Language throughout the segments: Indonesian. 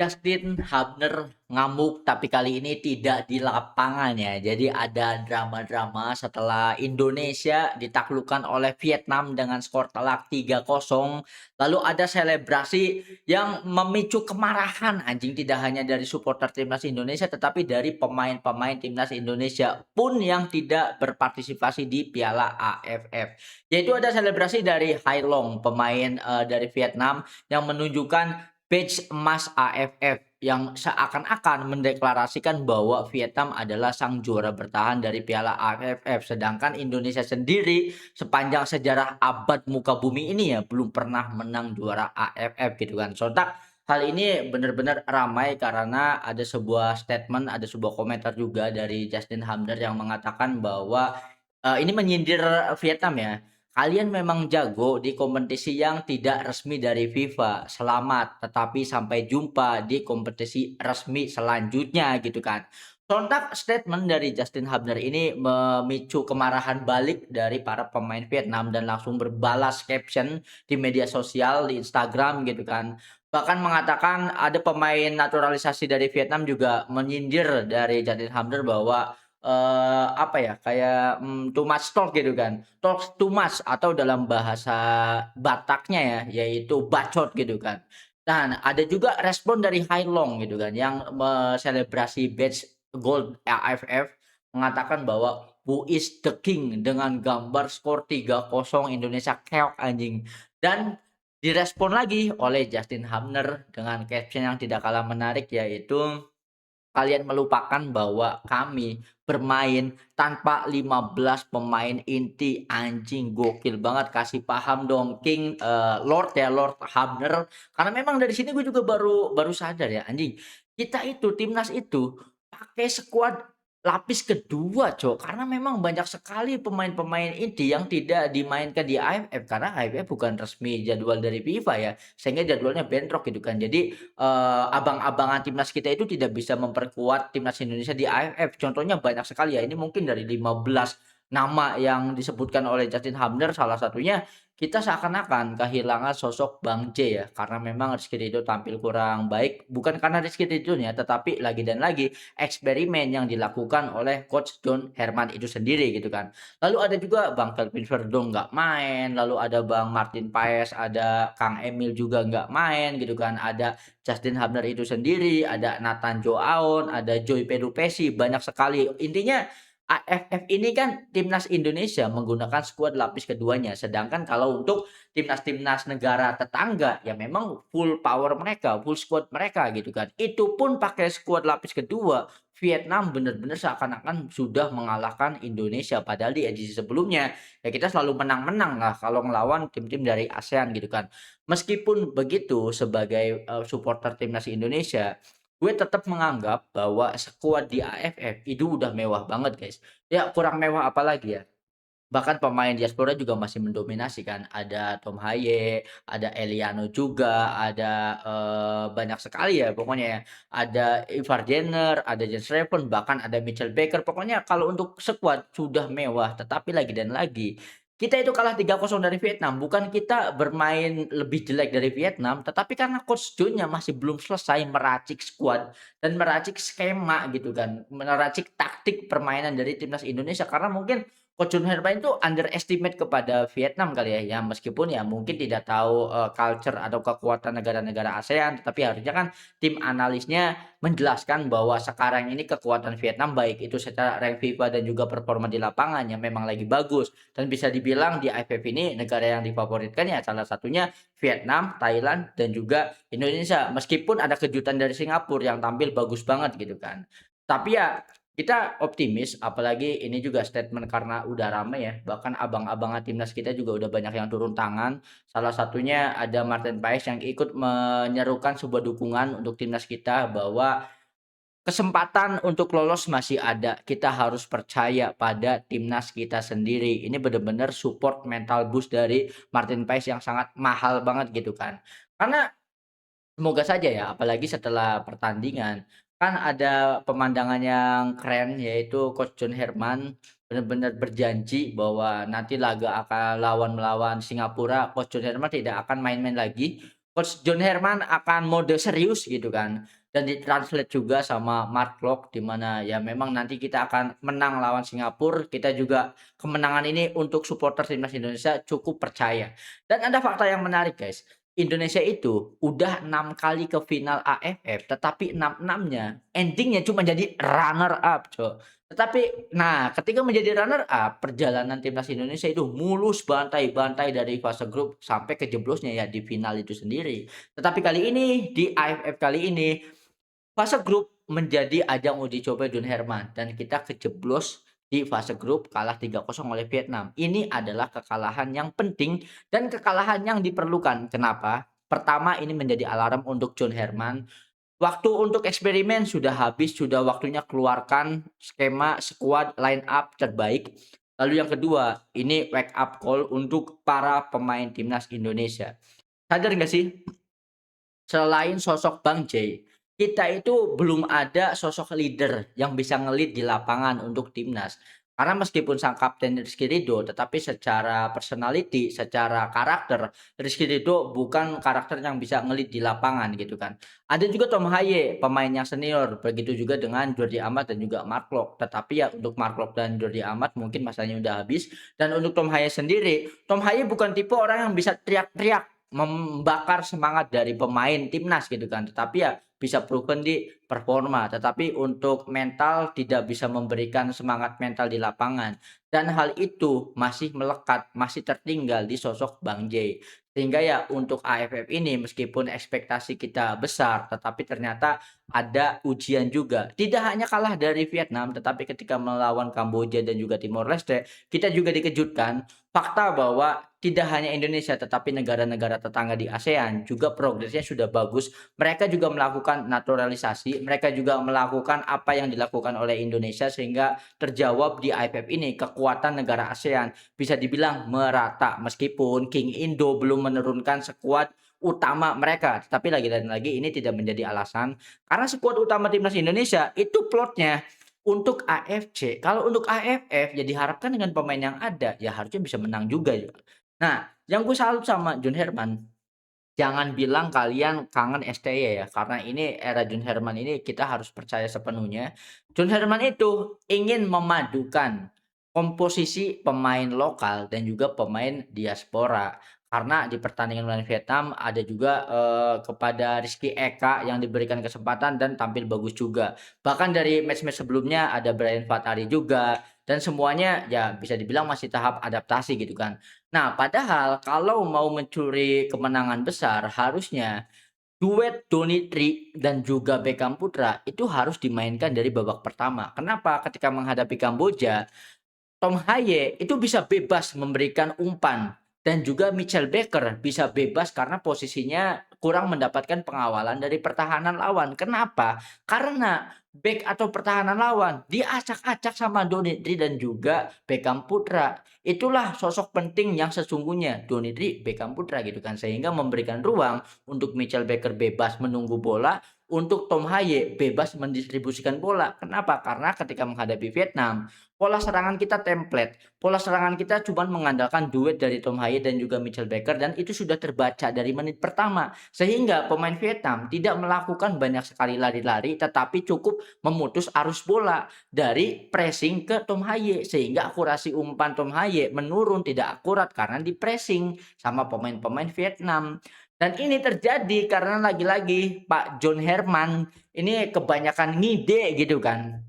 Justin Hubner ngamuk, tapi kali ini tidak di lapangan ya. Jadi ada drama-drama setelah Indonesia ditaklukkan oleh Vietnam dengan skor telak 3-0. Lalu ada selebrasi yang memicu kemarahan anjing, tidak hanya dari supporter timnas Indonesia tetapi dari pemain-pemain timnas Indonesia pun yang tidak berpartisipasi di Piala AFF. Yaitu ada selebrasi dari Hai Long, pemain dari Vietnam yang menunjukkan badge emas AFF yang seakan-akan mendeklarasikan bahwa Vietnam adalah sang juara bertahan dari Piala AFF. Sedangkan Indonesia sendiri sepanjang sejarah abad muka bumi ini ya belum pernah menang juara AFF gitu kan. Sontak hal ini benar-benar ramai karena ada sebuah statement, ada sebuah komentar juga dari Justin Hamner yang mengatakan bahwa ini menyindir Vietnam ya. Kalian memang jago di kompetisi yang tidak resmi dari FIFA. Selamat, tetapi sampai jumpa di kompetisi resmi selanjutnya gitu kan. Sontak statement dari Justin Hubner ini memicu kemarahan balik dari para pemain Vietnam dan langsung berbalas caption di media sosial di Instagram gitu kan. Bahkan mengatakan ada pemain naturalisasi dari Vietnam juga menyindir dari Justin Hubner bahwa apa ya, kayak, too much talk gitu kan, talk too much atau dalam bahasa Bataknya ya, yaitu bacot gitu kan. Dan ada juga respon dari Hai Long gitu kan, yang selebrasi badge gold AFF, mengatakan bahwa, "Who is the king?" dengan gambar skor 3-0 Indonesia keok anjing. Dan direspon lagi oleh Justin Hubner dengan caption yang tidak kalah menarik yaitu, "Kalian melupakan bahwa kami bermain tanpa 15 pemain inti." Anjing gokil banget, kasih paham dong King, Lord ya, Lord Hamner. Karena memang dari sini gue juga baru baru sadar ya anjing, kita itu timnas itu pakai skuad lapis kedua, Cok. Karena memang banyak sekali pemain-pemain inti yang tidak dimainkan di AFF karena AFF bukan resmi jadwal dari FIFA ya, sehingga jadwalnya bentrok gitu kan. Jadi abang-abangan timnas kita itu tidak bisa memperkuat timnas Indonesia di AFF. Contohnya banyak sekali ya, ini mungkin dari 15 nama yang disebutkan oleh Justin Hubner, salah satunya kita seakan-akan kehilangan sosok Bang J ya, karena memang Rizky Ridho tampil kurang baik, bukan karena Rizky Ridhonya, tetapi lagi dan lagi eksperimen yang dilakukan oleh coach John Herman itu sendiri gitu kan. Lalu ada juga Bang Kelvin Verdong nggak main, lalu ada Bang Martin Paes, ada Kang Emil juga nggak main gitu kan, ada Justin Hubner itu sendiri, ada Nathan Joaon, ada Joy Pedupesi, banyak sekali. Intinya AFF ini kan timnas Indonesia menggunakan skuad lapis keduanya, sedangkan kalau untuk timnas-timnas negara tetangga ya memang full power mereka, full squad mereka gitu kan. Itu pun pakai skuad lapis kedua, Vietnam benar-benar seakan-akan sudah mengalahkan Indonesia padahal di edisi sebelumnya ya kita selalu menang-menang lah kalau melawan tim-tim dari ASEAN gitu kan. Meskipun begitu sebagai, supporter timnas Indonesia, gue tetap menganggap bahwa skuad di AFF itu udah mewah banget, guys. Ya kurang mewah apalagi ya, bahkan pemain diaspora juga masih mendominasi kan, ada Tom Haye, ada Eliano juga, ada, banyak sekali ya pokoknya ya, ada Ivar Jenner, ada Jens Reven, bahkan ada Mitchell Baker, pokoknya kalau untuk skuad sudah mewah, tetapi lagi dan lagi, kita itu kalah 3-0 dari Vietnam, bukan kita bermain lebih jelek dari Vietnam, tetapi karena Coach John-nya masih belum selesai meracik skuad dan meracik skema gitu kan, meracik taktik permainan dari timnas Indonesia, karena mungkin Coach Jun Herman itu underestimate kepada Vietnam kali ya, ya meskipun ya mungkin tidak tahu, culture atau kekuatan negara-negara ASEAN, tetapi harusnya kan tim analisnya menjelaskan bahwa sekarang ini kekuatan Vietnam baik itu secara rank FIFA dan juga performa di lapangan yang memang lagi bagus dan bisa dibilang di AFF ini negara yang difavoritkan ya salah satunya Vietnam, Thailand, dan juga Indonesia. Meskipun ada kejutan dari Singapura yang tampil bagus banget gitu kan. Tapi ya kita optimis, apalagi ini juga statement karena udah rame ya, bahkan abang-abangan timnas kita juga udah banyak yang turun tangan. Salah satunya ada Martin Paes yang ikut menyerukan sebuah dukungan untuk timnas kita bahwa kesempatan untuk lolos masih ada. Kita harus percaya pada timnas kita sendiri. Ini benar-benar support mental boost dari Martin Paes yang sangat mahal banget gitu kan. Karena semoga saja ya, apalagi setelah pertandingan, kan ada pemandangan yang keren yaitu Coach John Herman benar-benar berjanji bahwa nanti laga akan melawan Singapura, Coach John Herman tidak akan main-main lagi. Coach John Herman akan mode serius gitu kan, dan ditranslate juga sama Mark Klok di mana ya memang nanti kita akan menang lawan Singapura, kita juga kemenangan ini untuk supporter timnas Indonesia cukup percaya. Dan ada fakta yang menarik guys, Indonesia itu udah 6 kali ke final AFF tetapi 6-6-nya ending-nya cuma jadi runner up, Cok. Tetapi nah, ketika menjadi runner up, perjalanan timnas Indonesia itu mulus bantai-bantai dari fase grup sampai kejeblosnya ya di final itu sendiri. Tetapi kali ini, di AFF kali ini, fase grup menjadi ajang uji coba John Herman dan kita kejeblos di fase grup kalah 3-0 oleh Vietnam. Ini adalah kekalahan yang penting dan kekalahan yang diperlukan. Kenapa? Pertama, ini menjadi alarm untuk John Herman. Waktu untuk eksperimen sudah habis, sudah waktunya keluarkan skema skuad line up terbaik. Lalu yang kedua, ini wake up call untuk para pemain timnas Indonesia. Sadar nggak sih, selain sosok Bang J, kita itu belum ada sosok leader yang bisa nge-lead di lapangan untuk timnas. Karena meskipun sang kapten Rizky Ridho, tetapi secara personality, secara karakter, Rizky Ridho bukan karakter yang bisa nge-lead di lapangan gitu kan. Ada juga Tom Haye, pemain yang senior, begitu juga dengan Jordi Amat dan juga Mark Klok. Tetapi ya untuk Mark Klok dan Jordi Amat mungkin masanya udah habis. Dan untuk Tom Haye sendiri, Tom Haye bukan tipe orang yang bisa teriak-teriak membakar semangat dari pemain timnas gitu kan, tetapi ya bisa proven di performa, tetapi untuk mental tidak bisa memberikan semangat mental di lapangan dan hal itu masih melekat, masih tertinggal di sosok Bang J. Sehingga ya untuk AFF ini meskipun ekspektasi kita besar, tetapi ternyata ada ujian juga. Tidak hanya kalah dari Vietnam, tetapi ketika melawan Kamboja dan juga Timor Leste, kita juga dikejutkan fakta bahwa tidak hanya Indonesia tetapi negara-negara tetangga di ASEAN juga progresnya sudah bagus. Mereka juga melakukan naturalisasi, mereka juga melakukan apa yang dilakukan oleh Indonesia sehingga terjawab di AFF ini kekuatan negara ASEAN bisa dibilang merata meskipun King Indo belum menurunkan skuad utama mereka. Tapi lagi dan lagi ini tidak menjadi alasan karena skuad utama timnas Indonesia itu plotnya untuk AFC. Kalau untuk AFF ya diharapkan dengan pemain yang ada ya harusnya bisa menang juga ya. Nah, yang gue salut sama John Herman, jangan bilang kalian kangen STY ya, karena ini era John Herman ini kita harus percaya sepenuhnya. John Herman itu ingin memadukan komposisi pemain lokal dan juga pemain diaspora. Karena di pertandingan melawan Vietnam ada juga kepada Rizky Eka yang diberikan kesempatan dan tampil bagus juga. Bahkan dari match-match sebelumnya ada Brian Fatari juga dan semuanya ya bisa dibilang masih tahap adaptasi gitu kan. Nah, padahal kalau mau mencuri kemenangan besar, harusnya duet Donitri dan juga Beckham Putra itu harus dimainkan dari babak pertama. Kenapa? Ketika menghadapi Kamboja, Tom Haye itu bisa bebas memberikan umpan dan juga Mitchell Baker bisa bebas karena posisinya kurang mendapatkan pengawalan dari pertahanan lawan. Kenapa? Karena back atau pertahanan lawan diacak-acak sama Donitri dan juga Beckham Putra. Itulah sosok penting yang sesungguhnya Donitri Beckham Putra gitu kan sehingga memberikan ruang untuk Mitchell Baker bebas menunggu bola untuk Tom Haye bebas mendistribusikan bola. Kenapa? Karena ketika menghadapi Vietnam pola serangan kita template, pola serangan kita cuman mengandalkan duet dari Tom Haye dan juga Mitchell Baker dan itu sudah terbaca dari menit pertama. Sehingga pemain Vietnam tidak melakukan banyak sekali lari-lari tetapi cukup memutus arus bola dari pressing ke Tom Haye sehingga akurasi umpan Tom Haye menurun tidak akurat karena di-pressing sama pemain-pemain Vietnam. Dan ini terjadi karena lagi-lagi Pak John Herman ini kebanyakan ngide gitu kan.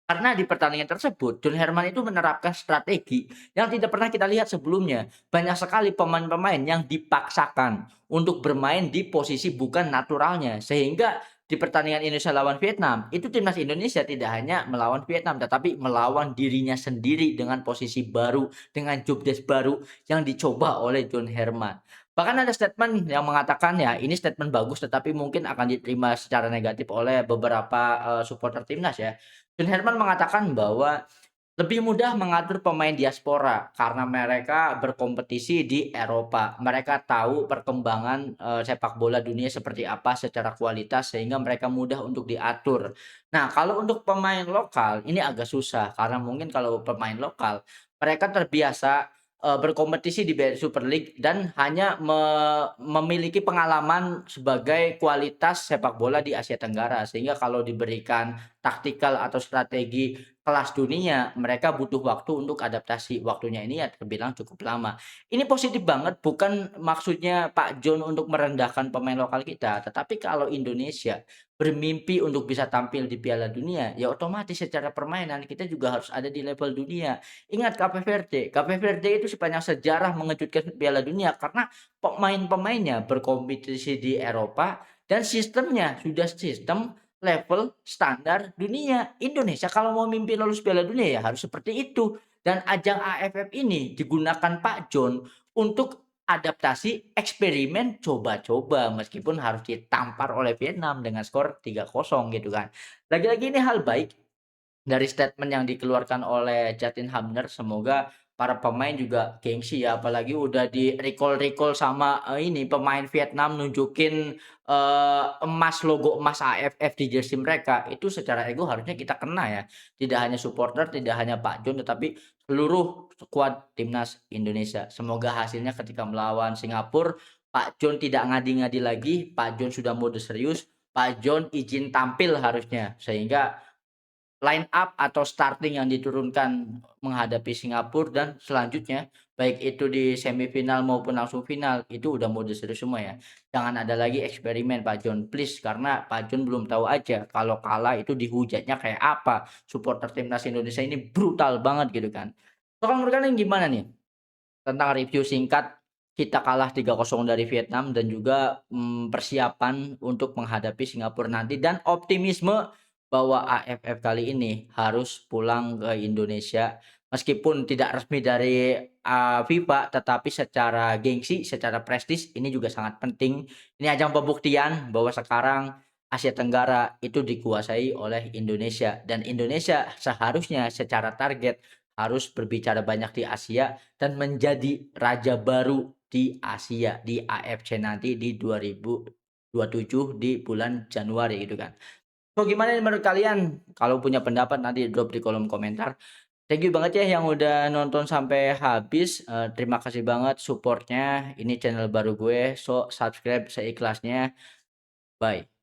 Karena di pertandingan tersebut, John Herman itu menerapkan strategi yang tidak pernah kita lihat sebelumnya. Banyak sekali pemain-pemain yang dipaksakan untuk bermain di posisi bukan naturalnya. Sehingga di pertandingan Indonesia lawan Vietnam, itu timnas Indonesia tidak hanya melawan Vietnam, tetapi melawan dirinya sendiri dengan posisi baru, dengan jobdesk baru yang dicoba oleh John Herman. Bahkan ada statement yang mengatakan ya ini statement bagus tetapi mungkin akan diterima secara negatif oleh beberapa supporter timnas ya. John Herman mengatakan bahwa lebih mudah mengatur pemain diaspora karena mereka berkompetisi di Eropa. Mereka tahu perkembangan sepak bola dunia seperti apa secara kualitas sehingga mereka mudah untuk diatur. Nah, kalau untuk pemain lokal ini agak susah karena mungkin kalau pemain lokal mereka terbiasa berkompetisi di BRI Super League dan hanya memiliki pengalaman sebagai kualitas sepak bola di Asia Tenggara. Sehingga kalau diberikan taktikal atau strategi kelas dunia, mereka butuh waktu untuk adaptasi. Waktunya ini ya terbilang cukup lama. Ini positif banget, bukan maksudnya Pak John untuk merendahkan pemain lokal kita, tetapi kalau Indonesia bermimpi untuk bisa tampil di Piala Dunia, ya otomatis secara permainan kita juga harus ada di level dunia. Ingat Cape Verde itu sepanjang sejarah mengejutkan Piala Dunia karena pemain-pemainnya berkompetisi di Eropa dan sistemnya sudah sistem level standar dunia. Indonesia kalau mau mimpi lolos Piala Dunia ya harus seperti itu. Dan ajang AFF ini digunakan Pak John untuk adaptasi, eksperimen, coba-coba meskipun harus ditampar oleh Vietnam dengan skor 3-0 gitu kan. Lagi-lagi ini hal baik dari statement yang dikeluarkan oleh Justin Hubner. Semoga para pemain juga gengsi ya, apalagi udah di-recall-recall sama, ini pemain Vietnam nunjukin, logo emas AFF di jersey mereka. Itu secara ego harusnya kita kena ya. Tidak hanya supporter, tidak hanya Pak John, tetapi seluruh skuad timnas Indonesia. Semoga hasilnya ketika melawan Singapura, Pak John tidak ngadi-ngadi lagi, Pak John sudah mode serius, Pak John izin tampil harusnya. Sehingga line up atau starting yang diturunkan menghadapi Singapura dan selanjutnya, baik itu di semifinal maupun langsung final, itu udah mode serius semua ya. Jangan ada lagi eksperimen Pak John, please, karena Pak John belum tahu aja kalau kalah itu dihujatnya kayak apa. Supporter timnas Indonesia ini brutal banget gitu kan. Kalau menurut kalian gimana nih tentang review singkat kita kalah 3-0 dari Vietnam dan juga, persiapan untuk menghadapi Singapura nanti dan optimisme bahwa AFF kali ini harus pulang ke Indonesia meskipun tidak resmi dari, FIFA, tetapi secara gengsi, secara prestis ini juga sangat penting. Ini ajang pembuktian bahwa sekarang Asia Tenggara itu dikuasai oleh Indonesia dan Indonesia seharusnya secara target harus berbicara banyak di Asia dan menjadi raja baru di Asia, di AFC nanti di 2027 di bulan Januari gitu kan. So gimana nih menurut kalian? Kalau punya pendapat nanti drop di kolom komentar. Thank you banget ya yang udah nonton sampai habis, terima kasih banget support-nya. Ini channel baru gue, so subscribe seikhlasnya. Bye.